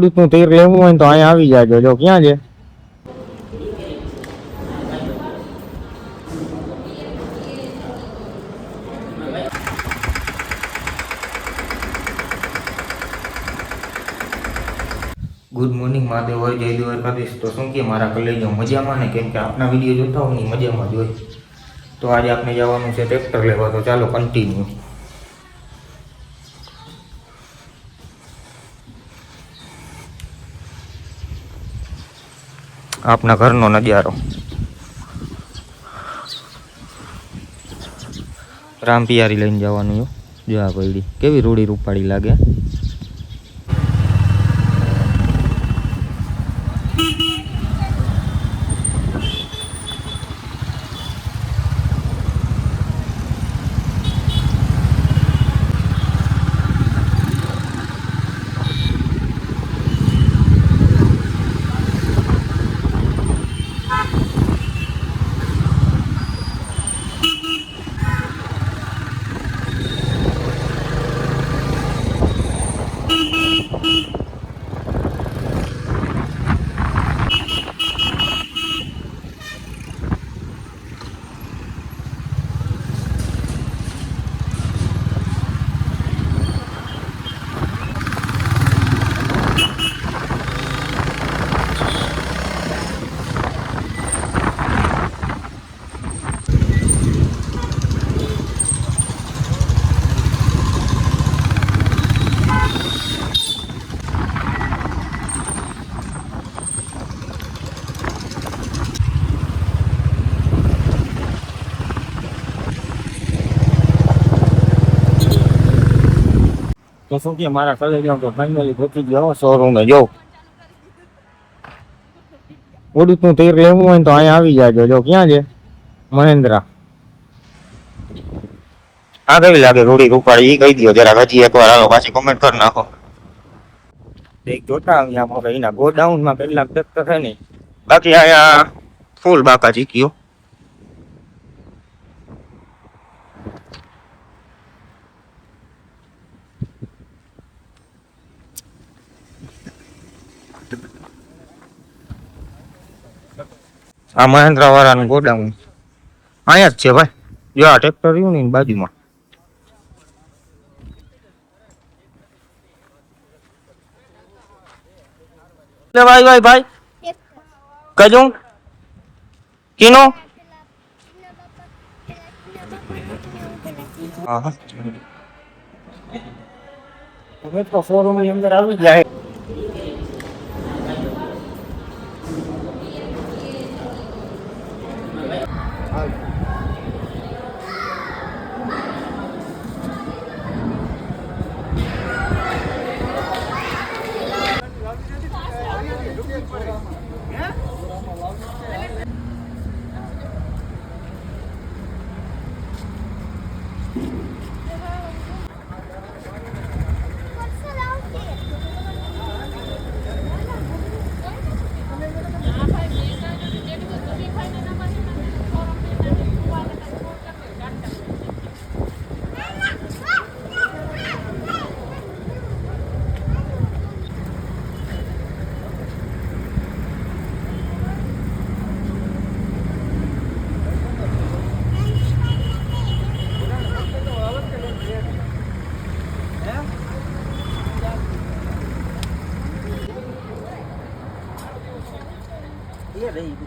નું તેલ લેવું હોય તો અહીંયા આવી જાજો. જો ક્યાં છે? ગુડ મોર્નિંગ મહાદેવ હોય, જય દ્વારકાધીશ. તો શું કે મારા કલેજો મજામાં ને? કેમ કે આપના વિડીયો જોતા હોય ને મજામાં જ હોય. તો આજે આપણે જવાનું છે ટ્રેક્ટર લેવા. તો ચાલો કન્ટિન્યુ. આપના ઘરનો નજારો. રામ પિયારી લઈને જવાનું. જો આ પડી કેવી રૂડી રૂપાડી લાગે. તો શું કે મારા કલેજો તો ફાઇનલી પહોંચી ગયો શોરૂમે. જો નું તેલ લેવું હોય તો અહીંયા આવી જાજો. જો ક્યાં છે? મહેન્દ્રા. આ કેવી લાગે રૂડી રૂપાડી? એ કહી દો જરા. હજી એકવાર હાલો પાછી કોમેન્ટ કરી નાખો. એક જોતા અહીંયા એના ગોડાઉનમાં કેટલાક ટ્રેક્ટર છે ને, બાકી અહીંયા ફૂલ બાકા ચીક્યો. આ મહેન્દ્રા વાળાનું ગોડાઉન અહીંયા જ છે ભાઈ. જો આ ટ્રેક્ટર રહ્યું ને બાજુમાં. ભાઈ ભાઈ ભાઈ કજું કીનો હવે તો શોરૂમ ની અંદર આવી જાય.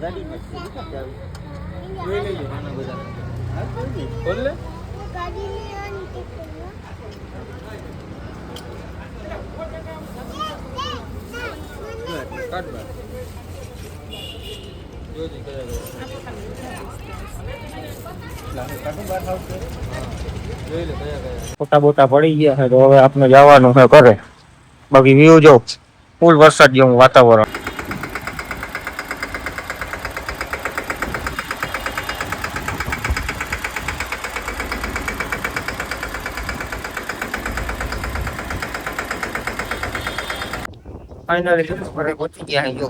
ગાડી માં ફોટા બોટા પડી ગયા છે. તો હવે આપણે જવાનું છે ઘરે. બાકી વ્યૂ જો ફૂલ વરસાદ જેવું વાતાવરણ. ફાઇનલી ઘરે પહોંચી ગયા. જો